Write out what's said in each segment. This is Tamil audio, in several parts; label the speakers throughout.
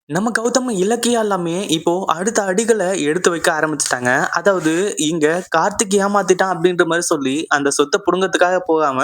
Speaker 1: நம்ம கௌதம் இலக்கியம் எல்லாமே இப்போ அடுத்த அடிகள எடுத்து வைக்க ஆரம்பிச்சுட்டாங்க. அதாவது இங்க கார்த்திக் ஏமாத்திட்டான் அப்படின்ற மாரி சொல்லி, அந்த சொத்த புடுங்கறதுக்காக போகாம,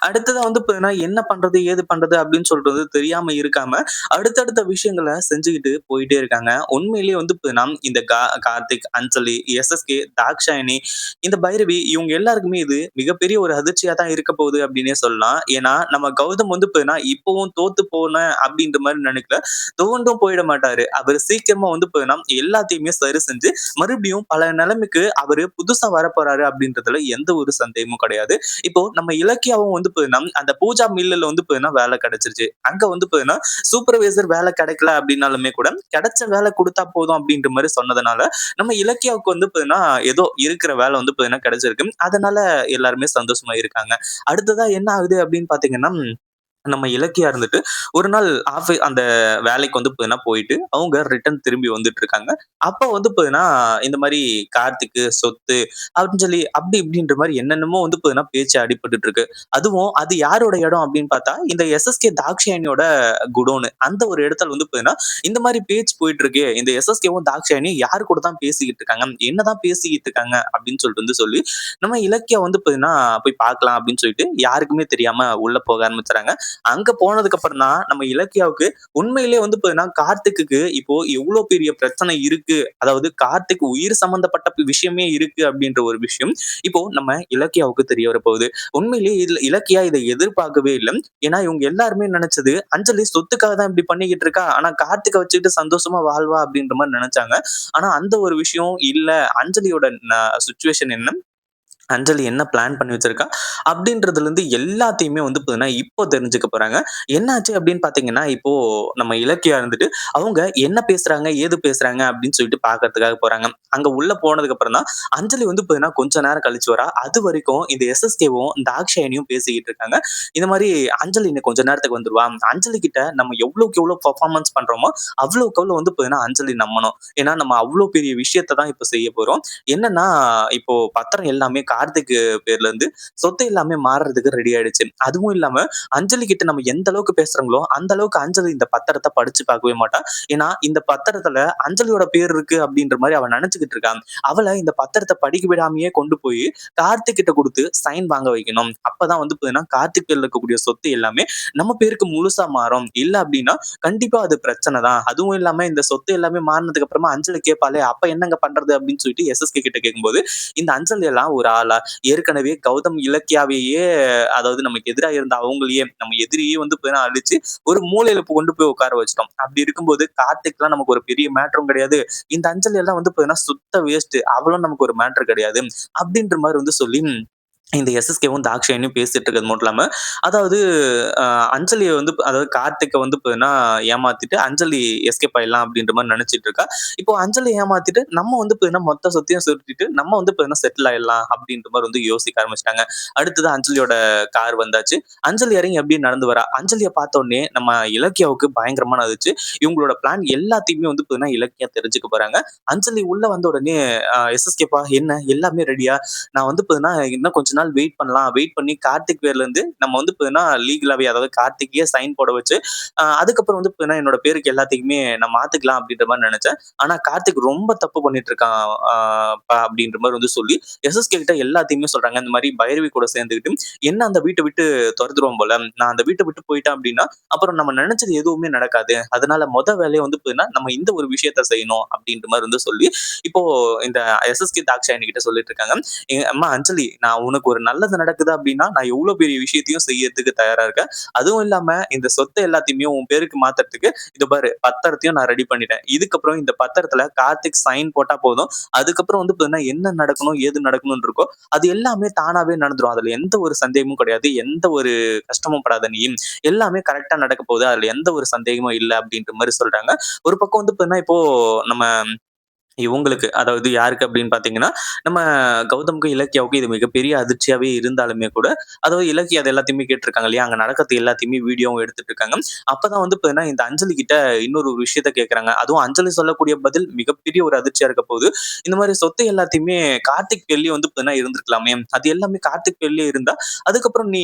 Speaker 1: அடுத்ததா வந்து பார்த்தீங்கன்னா, என்ன பண்றது? ஏது பண்றது? அப்படின்னு சொல்றது தெரியாம இருக்காம, அடுத்தடுத்த விஷயங்கள செஞ்சுகிட்டு போயிட்டே இருக்காங்க. உண்மையிலேயே வந்து பார்த்தீங்கன்னா, இந்த கார்த்திக், அஞ்சலி, எஸ்எஸ்கே, தாக்ஷாயணி, இந்த பைரவி இவங்க எல்லாருக்குமே இது மிகப்பெரிய ஒரு அதிர்ச்சியா தான் இருக்க போகுது அப்படின்னே சொல்லலாம். ஏன்னா, நம்ம கௌதம் வந்து பார்த்தீங்கன்னா, இப்பவும் தோத்து போனேன் அப்படின்ற மாரி நினைக்கல. துவண்டும் போயிட மாட்டாரு. அவரு சீக்கிரமா வந்து பார்த்தீங்கன்னா, எல்லாத்தையுமே சரி செஞ்சு, மறுபடியும் பழைய நிலைமைக்கு அவரு புதுசா வரப்போறாரு அப்படின்றதுல எந்த ஒரு சந்தேகமும் கிடையாது. இப்போ நம்ம இலக்கியாவும் வந்து பார்த்தீங்கன்னா, அந்த பூஜா மில்லுல வந்து பார்த்தீங்கன்னா வேலை கிடைச்சிருச்சு. அங்க வந்து பார்த்தீங்கன்னா, சூப்பர்வைசர் வேலை கிடைக்கல அப்படின்னாலுமே கூட, கிடைச்ச வேலை குடுத்தா போதும் அப்படின்ற மாரி சொன்னதுனால, நம்ம இலக்கியாவுக்கு வந்து பார்த்தீங்கன்னா, ஏதோ இருக்கிற வேலை வந்து பார்த்தீங்கன்னா கிடைச்சிருக்கு. அதனால எல்லாருமே சந்தோஷமா இருக்காங்க. அடுத்ததா என்ன ஆகுது அப்படின்னு பார்த்தீங்கன்னா நம்ம இலக்கியா இருந்துட்டு, ஒரு நாள் அந்த வேலைக்கு வந்து பார்த்தீங்கன்னா போயிட்டு, அவங்க ரிட்டர்ன் திரும்பி வந்துட்டுருக்காங்க. அப்ப வந்து பார்த்தீங்கன்னா, இந்த மாரி கார்த்திக்கு, சொத்து அப்படின்னு சொல்லி அப்படி இப்படின்ற மாரி என்னென்னமோ வந்து பார்த்தீங்கன்னா பேச்சு அடிபட்டுட்டு இருக்கு. அதுவும் அது யாரோட இடம் அப்படின்னு பார்த்தா, இந்த எஸ்எஸ்கே தாக்ஷாயணியோட குடோனு. அந்த ஒரு இடத்துல வந்து பார்த்தீங்கன்னா, இந்த மாரி பேச்சு போயிட்டு இருக்கு. இந்த எஸ்எஸ்கேவும் தாக்ஷாயணியும் யார் கூட தான் பேசிக்கிட்டு இருக்காங்க? என்னதான் பேசிக்கிட்டு இருக்காங்க? அப்படின்னு சொல்லிட்டு வந்து சொல்லி, நம்ம இலக்கியா வந்து பார்த்தீங்கன்னா, போய் பார்க்கலாம் அப்படின்னு சொல்லிட்டு யாருக்குமே தெரியாம உள்ள போக ஆரம்பிச்சுறாங்க. அங்க போனதுக்கு அப்புறம் தான் நம்ம இலக்கியாவுக்கு உண்மையிலேயே வந்து பார்த்தீங்கன்னா, கார்த்திக்குக்கு இப்போ எவ்ளோ பெரிய பிரச்சனை இருக்கு. அதாவது கார்த்திக் உயிர் சம்மந்தப்பட்ட விஷயமே இருக்கு அப்படின்ற ஒரு விஷயம், இப்போ நம்ம இலக்கியாவுக்கு தெரிய வரப்போகுது. உண்மையிலேயே இதுல இலக்கியா இத எதிர்பார்க்கவே இல்ல. ஏன்னா இவங்க எல்லாருமே நெனச்சது, அஞ்சலி சொத்துக்காக தான் இப்படி பண்ணிக்கிட்டு இருக்கா. ஆனா கார்த்திக்க வச்சுக்கிட்டு சந்தோஷமா வாழ்வா அப்படின்ற மாரி நெனச்சாங்க. ஆனா அந்த ஒரு விஷயம் இல்ல. அஞ்சலியோட சிச்சுவேஷன் என்ன? அஞ்சலி என்ன பிளான் பண்ணி வச்சிருக்கா? அப்படின்றதுலருந்து எல்லாத்தையுமே வந்து பார்த்தீங்கன்னா, இப்போ தெரிஞ்சுக்க போறாங்க. என்னாச்சு அப்படின்னு பார்த்தீங்கன்னா, இப்போ நம்ம இலக்கியா இருந்துட்டு, அவங்க என்ன பேசுறாங்க, ஏது பேசுறாங்க அப்படின்னு சொல்லிட்டு பார்க்கறதுக்காக போறாங்க. அங்க உள்ள போனதுக்கு அப்புறம் தான், அஞ்சலி வந்து பார்த்தீங்கன்னா, கொஞ்ச நேரம் கழிச்சு வரா. அதுவரைக்கும் இந்த எஸ்எஸ்கேவும், இந்த தாக்ஷாயணியும் பேசிக்கிட்டு இருக்காங்க. இந்த மாரி அஞ்சலி இன்னும் கொஞ்ச நேரத்துக்கு வந்துருவா. அஞ்சலி கிட்ட நம்ம எவ்வளவுக்கு எவ்வளோ பெர்ஃபார்மன்ஸ் பண்றோமோ, அவ்வளவுக்கு அவ்வளோ வந்து பார்த்தீங்கன்னா, அஞ்சலி நம்பணும். ஏன்னா, நம்ம அவ்வளோ பெரிய விஷயத்த தான் இப்ப செய்ய போறோம். என்னன்னா, இப்போ பத்திரம் எல்லாமே கார்த்திக் பேர்ல இருந்து சொத்து எல்லாமே மாறுறதுக்கு ரெடி ஆயிடுச்சு. அதுவும் இல்லாம அஞ்சலி கிட்ட நம்ம எந்த அளவுக்கு பேசுறோங்களோ, அந்த அளவுக்கு அஞ்சலி இந்த பத்திரத்த படிச்சு பார்க்கவே மாட்டா. ஏன்னா, இந்த பத்திரத்துல அஞ்சலியோட பேர் இருக்கு அப்படின்ற மாரி அவ நெனச்சுக்கிட்டு இருக்கா. அவள இந்த பத்திரத்த படிக்க விடாமயே கொண்டு போய் கார்த்திக் கிட்ட குடுத்து சைன் வாங்க வைக்கணும். அப்பதான் வந்து பார்த்தீங்கன்னா, கார்த்திக் பேர்ல இருக்கக்கூடிய சொத்து எல்லாமே நம்ம பேருக்கு முழுசா மாறும். இல்ல அப்படின்னா, கண்டிப்பா அது பிரச்சனை தான். அதுவும் இல்லாம இந்த சொத்து எல்லாமே மாறுனதுக்கு அப்புறமா அஞ்சலி கேட்பாளே, அப்ப என்னங்க பண்றது அப்படின்னு சொல்லிட்டு எஸ்எஸ்கே கிட்ட கேட்கும்போது, இந்த அஞ்சலி எல்லாம் ஒரு ஆளா? ஏற்கனவே கௌதம் இலக்கியாவையே அதாவது நமக்கு எதிரா இருந்த அவங்களையே நம்ம எதிரியே வந்து பார்த்தீங்கன்னா அழிச்சு ஒரு மூலையில கொண்டு போய் உட்கார வச்சுட்டோம். அப்படி இருக்கும்போது கார்த்திக்லாம் நமக்கு ஒரு பெரிய மேட்டரும் கிடையாது. இந்த அஞ்சலி எல்லாம் வந்து பார்த்தீங்கன்னா சுத்த வேஸ்ட். அவளும் நமக்கு ஒரு மேட்டர் கிடையாது. அப்படின்ற மாரி வந்து சொல்லி இந்த எஸ்எஸ்கேவும் தாக்ஷாயணியும் பேசிட்டு இருக்கிறது மட்டும் இல்லாம, அதாவது அ அஞ்சலிய வந்து அதாவது கார்த்திக்க வந்து பார்த்தீங்கன்னா ஏமாத்திட்டு அஞ்சலி எஸ்கேப் ஆயிடலாம் அப்படின்ற மாரி நெனச்சிட்டு இருக்கா. இப்போ அஞ்சலிய ஏமாத்திட்டு நம்ம வந்து பார்த்தீங்கன்னா மொத்த சொத்தையும் சுருட்டிட்டு நம்ம வந்து பார்த்தீங்கன்னா செட்டில் ஆயிடலாம் அப்படின்ற மாரி வந்து யோசிக்க ஆரம்பிச்சுட்டாங்க. அடுத்தது அஞ்சலியோட கார் வந்தாச்சு. அஞ்சலி இறங்கி அப்படியே நடந்து வரா. அஞ்சலிய பார்த்த உடனே நம்ம இலக்கியாவுக்கு பயங்கரமான அதிர்ச்சி. இவங்களோட பிளான் எல்லாத்தையுமே வந்து பார்த்தீங்கன்னா இலக்கியா தெரிஞ்சுக்க போறாங்க. அஞ்சலி உள்ள வந்த உடனே எஸ்எஸ்கேப்பா என்ன எல்லாமே ரெடியா? நான் வந்து பார்த்தீங்கன்னா, இன்னும் கொஞ்ச நாள் வெயிட் பண்ணலாம். வெயிட் பண்ணி கார்த்திக் பேர்ல இருந்து நம்ம வந்து பார்த்தீங்கன்னா, லீகலாவே அதாவது கார்த்திக்கயே சைன் போட வச்சு, அதுக்கப்புறம் வந்து பார்த்தீங்கன்னா, என்னோட பேருக்கு எல்லாத்தையுமே நான் மாத்திக்கலாம் அப்படின்ற மாரி நெனச்சேன். ஆனா கார்த்திக் ரொம்ப தப்பு பண்ணிட்டு இருக்கான். ஆ அப்படின்ற மாரி வந்து சொல்லி, எஸ்எஸ்கே கிட்ட எல்லாத்தையுமே சொல்றாங்க. இந்த மாரி பைரவி கூட சேர்ந்துக்கிட்டு, என்ன அந்த வீட்ட விட்டு தொரத்துருவான் போல. நான் அந்த வீட்ட விட்டு போயிட்டேன் அப்படின்னா, அப்புறம் நம்ம நெனச்சது எதுவுமே நடக்காது. அதனால வேலையா வந்து பார்த்தீங்கன்னா, நம்ம இந்த ஒரு விஷயத்த செய்யணும் அப்படின்ற மாரி வந்து சொல்லி, இப்போ இந்த எஸ்எஸ்கே தாக்ஷாயணி கிட்ட சொல்லிட்டு இருக்காங்க. அம்மா அஞ்சலி நான் உனக்கு ஒரு நல்லது நடக்குது அப்படின்னா நான் எவ்வளவு பெரிய விஷயத்தையும் செய்யறதுக்கு தயாரா இருக்கேன். அதுவும் இல்லாம இந்த சொத்தை எல்லாத்தையுமே உன் பேருக்கு மாத்துறதுக்கு இது பாரு பத்திரத்தையும் நான் ரெடி பண்ணிட்டேன். இதுக்கப்புறம் இந்த பத்திரத்துல கார்த்திக் சைன் போட்டா போதும். அதுக்கப்புறம் வந்து பாத்தீங்கன்னா என்ன நடக்கணும் ஏது நடக்கணும்னு இருக்கோ அது எல்லாமே தானாவே நடந்துரும். அதுல எந்த ஒரு சந்தேகமும் கிடையாது. எந்த ஒரு கஷ்டமும் படாத நீ. எல்லாமே கரெக்டா நடக்க போகுது. அதுல எந்த ஒரு சந்தேகமும் இல்ல அப்படின்ற மாரி சொல்றாங்க. ஒரு பக்கம் வந்து பாத்தீங்கன்னா இப்போ நம்ம இவங்களுக்கு அதாவது யாருக்கு அப்படின்னு பார்த்தீங்கன்னா, நம்ம கௌதமுக்கும், இலக்கியாவுக்கும் இது மிகப்பெரிய அதிர்ச்சியாவே இருந்தாலுமே கூட, அதாவது இலக்கியா அது எல்லாத்தையுமே கேட்டுருக்காங்க இல்லையா? அங்க நடக்கிறது எல்லாத்தையுமே வீடியோவும் எடுத்துட்டு இருக்காங்க. அப்பதான் வந்து பார்த்தீங்கன்னா, இந்த அஞ்சலி கிட்ட இன்னொரு ஒரு விஷயத்த கேட்கறாங்க. அதுவும் அஞ்சலி சொல்லக்கூடிய பதில் மிகப்பெரிய ஒரு அதிர்ச்சியா இருக்க போகுது. இந்த மாரி சொத்து எல்லாத்தையுமே கார்த்திக் பேர்லயே வந்து பார்த்தீங்கன்னா இருந்திருக்கலாமே! அது எல்லாமே கார்த்திக் பேர்லயே இருந்தா, அதுக்கப்புறம் நீ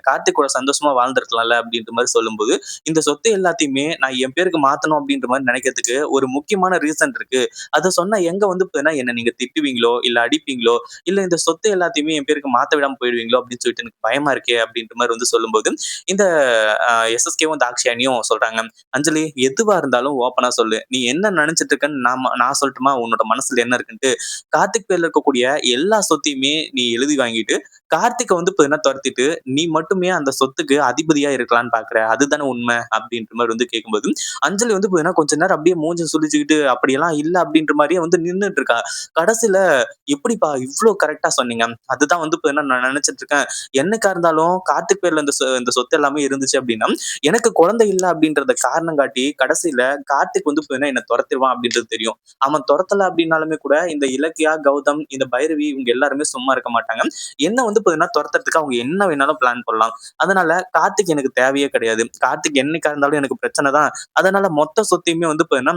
Speaker 1: கார்த்திக் கூட சந்தோஷமா வாழ்ந்திருக்கலாம்ல அப்படின்ற மாரி சொல்லும்போது, இந்த சொத்து எல்லாத்தையுமே நான் என் பேருக்கு மாத்தணும் அப்படின்ற மாரி நெனைக்கிறதுக்கு ஒரு முக்கியமான ரீசன் இருக்கு. அத சொன்னா எங்க வந்து பார்த்தீங்கன்னா, என்ன நீங்க திட்டுவீங்களோ, இல்ல அடிப்பீங்களோ, இல்ல இந்த சொத்து எல்லாத்தையுமே என் பேருக்கு மாத்த விடாம போயிடுவீங்களோ அப்படின்னு சொல்லிட்டு எனக்கு பயமா இருக்கே அப்படின்ற மாரி வந்து சொல்லும்போது, இந்த எஸ்எஸ்கேவும், தாக்ஷாயணியும் சொல்றாங்க. "அஞ்சலி எதுவா இருந்தாலும் ஓப்பனா சொல்லு. நீ என்ன நெனச்சுட்டு இருக்கன்னு நான் சொல்லட்டுமா? உன்னோட மனசுல என்ன இருக்குன்ட்டு. கார்த்திக் பேர்ல இருக்கக்கூடிய எல்லா சொத்தையுமே நீ எழுதி வாங்கிட்டு, கார்த்திக்க வந்து பார்த்தீங்கன்னா தொரத்திட்டு, நீ மட்டுமே அந்த சொத்துக்கு அதிபதியா இருக்கலான்னு பார்க்குற. அதுதானே உண்மை?" அப்படின்ற மாரி வந்து கேட்கும்போது, அஞ்சலி வந்து பார்த்தீங்கன்னா கொஞ்ச நேரம் அப்படியே மூஞ்ச சுளிச்சுக்கிட்டு, "அப்படியெல்லாம் இல்ல" அப்படின்ற மாரியே வந்து நின்னுட்டு இருக்கா. கடைசில, "எப்படிப்பா இவ்ளோ கரெக்ட்டா சொன்னீங்க? அதுதான் வந்து பார்த்தீங்கன்னா நான் நெனச்சுட்டு இருக்கேன். என்னைக்கா இருந்தாலும் கார்த்திக் பேர்ல இந்த சொத்து எல்லாமே இருந்துச்சு அப்படின்னா, எனக்கு குழந்தை இல்ல அப்படின்றத காரணம் காட்டி, கடைசில கார்த்திக் வந்து பார்த்தீங்கன்னா என்ன தொரத்திருவான் அப்படின்றது தெரியும். அவன் தொரத்தல அப்படின்னாலுமே கூட, இந்த இலக்கியா, கௌதம், இந்த பைரவி இவங்க எல்லாருமே சும்மா இருக்க மாட்டாங்க. என்ன வந்து பார்த்தீங்கன்னா தொரத்துறதுக்கு அவங்க என்ன வேணாலும் பிளான் பண்ணலாம். அதனால கார்த்திக் எனக்கு தேவையே கிடையாது. கார்த்திக் என்னைக்கா இருந்தாலும் எனக்கு பிரச்சனை தான். அதனால மொத்த சொத்தையுமே வந்து பார்த்தீங்கன்னா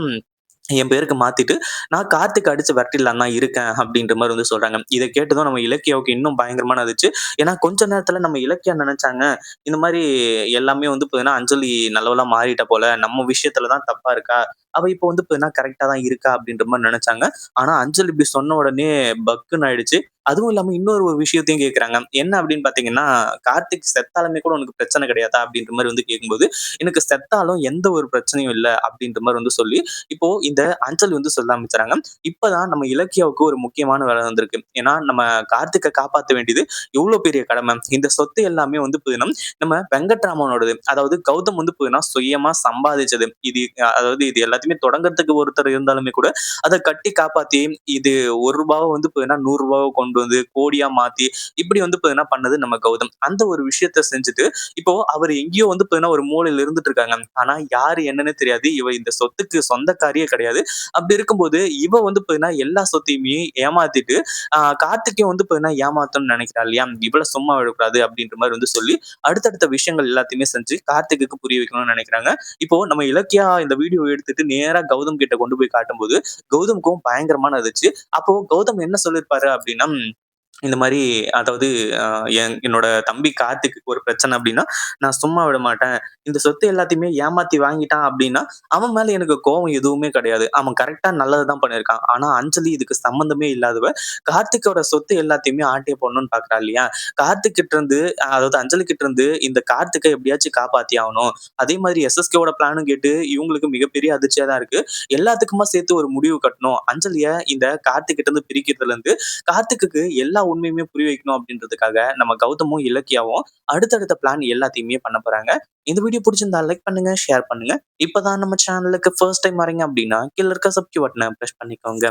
Speaker 1: என் பேருக்கு மாத்திட்டு, நான் கார்த்திக்க அடிச்சு விரட்டிடலான்னு தான் இருக்கேன் அப்படின்ற மாரி வந்து சொல்றாங்க. இத கேட்டதும் நம்ம இலக்கியாவுக்கு இன்னும் பயங்கரமான அதிர்ச்சி. ஏன்னா கொஞ்ச நேரத்துல நம்ம இலக்கியா நெனச்சாங்க, இந்த மாரி எல்லாமே வந்து பார்த்தீங்கன்னா, அஞ்சலி நல்லவளா மாறிட்டா போல. நம்ம விஷயத்துல தான் தப்பா இருக்கா. அவ இப்போ வந்து பார்த்தீங்கன்னா, கரெக்ட்டா தான் இருக்கா அப்படின்ற மாரி நெனச்சாங்க. ஆனா அஞ்சலி இப்படி சொன்ன உடனே பக்குன்னு ஆயிடுச்சு. அதுவும் இல்லாம இன்னொரு ஒரு விஷயத்தையும் கேட்கறாங்க. என்ன அப்படின்னு பார்த்தீங்கன்னா, "கார்த்திக் செத்தாலுமே கூட உனக்கு பிரச்சனை கிடையாதா?" அப்படின்ற மாரி வந்து கேட்கும்போது, "எனக்கு செத்தாலும் எந்த ஒரு பிரச்சனையும் இல்ல." அப்படின்ற மாரி வந்து சொல்லி இப்போ இந்த அஞ்சலி வந்து சொல்ல ஆரம்பிச்சுறாங்க. இப்பதான் நம்ம இலக்கியாவுக்கு ஒரு முக்கியமான வேலை வந்திருக்கு. ஏன்னா நம்ம கார்த்திக்க காப்பாத்த வேண்டியது எவ்வளோ பெரிய கடமை. இந்த சொத்து எல்லாமே வந்து பார்த்தீங்கன்னா, நம்ம வெங்கட்ராமனோடது. அதாவது கௌதம் வந்து பார்த்தீங்கன்னா, சுயமா சம்பாதிச்சது. அதாவது இது எல்லாத்தையுமே தொடங்கறதுக்கு ஒருத்தர் இருந்தாலுமே கூட, அத கட்டி காப்பாத்தி, இது ரூ. 1 வந்து பார்த்தீங்கன்னா, ரூ. 100 கொண்டு வந்து கோடியா மாத்தி, இப்படி வந்து பார்த்தீங்கன்னா பண்ணது நம்ம கௌதம். அந்த ஒரு விஷயத்த செஞ்சுட்டு, இப்போ அவரு எங்கேயோ வந்து பார்த்தீங்கன்னா, ஒரு மூலையில இருந்துட்டு இருக்காங்க. ஆனா யாரு என்னன்னே தெரியாது. இவ இந்த சொத்துக்கு சொந்தக்காரியே கிடையாது. அப்படி இருக்கும்போது, இவ வந்து பார்த்தீங்கன்னா, எல்லா சொத்தையுமே ஏமாத்திட்டு, கார்த்திக்கையும் வந்து பார்த்தீங்கன்னா, ஏமாத்தணும்னு நினைக்கிறா இல்லையா? இவள சும்மா விடக்கூடாது அப்படின்ற மாரி வந்து சொல்லி, அடுத்தடுத்த விஷயங்கள் எல்லாத்தையுமே செஞ்சு கார்த்திக்குக்கு புரிய வைக்கணும்னு நினைக்கிறாங்க. இப்போ நம்ம இலக்கியா இந்த வீடியோ எடுத்துட்டு நேரா கௌதம் கிட்ட கொண்டு போய் காட்டும்போது, கௌதம்க்கும் பயங்கரமான அதிர்ச்சி. அப்போ கௌதம் என்ன சொல்லியிருப்பாரு அப்படின்னா, இந்த மாரி அதாவது அ என்னோட தம்பி கார்த்திக்கு ஒரு பிரச்சனை அப்டின்னா, நான் சும்மா விட மாட்டேன். இந்த சொத்து எல்லாத்தையுமே ஏமாத்தி வாங்கிட்டான் அப்டின்னா, அவன் மேல எனக்கு கோவம் எதுவுமே கிடையாது. அவன் கரெக்ட்டா நல்லது தான் பண்ணியிருக்கான். ஆனா அஞ்சலி இதுக்கு சம்மந்தமே இல்லாதவ. கார்த்திக்கோட சொத்து எல்லாத்தையுமே ஆட்டைய போடணும்னு பார்க்குறா இல்லையா? கார்த்திக் கிட்டருந்து அதாவது அஞ்சலி கிட்டருந்து இந்த கார்த்திக்க எப்படியாச்சும் காப்பாத்தி ஆவணும். அதே மாதிரி எஸ்எஸ்கேவோட பிளானும் கேட்டு இவங்களுக்கு மிகப்பெரிய அதிர்ச்சியா தான் இருக்கு. எல்லாத்துக்குமா சேர்த்து ஒரு முடிவு கட்டணும். அஞ்சலிய இந்த கார்த்திக் கிட்டருந்து பிரிக்கிறதுலருந்து கார்த்திக்குக்கு எல்லா உண்மையுமே புரிய வைக்கணும் அப்படின்றதுக்காக நம்ம கௌதமும், இலக்கியாவும் அடுத்தடுத்த பிளான் எல்லாத்தையுமே பண்ண போறாங்க. இந்த வீடியோ புடிச்சிருந்தா லைக் பண்ணுங்க, ஷேர் பண்ணுங்க. இப்பதான் நம்ம சேனலுக்கு ஃபர்ஸ்ட் டைம் வரீங்க அப்படின்னா, கீழ இருக்க சப்ஸ்கிரைப் பட்டன பிரஸ் பண்ணிக்கோங்க.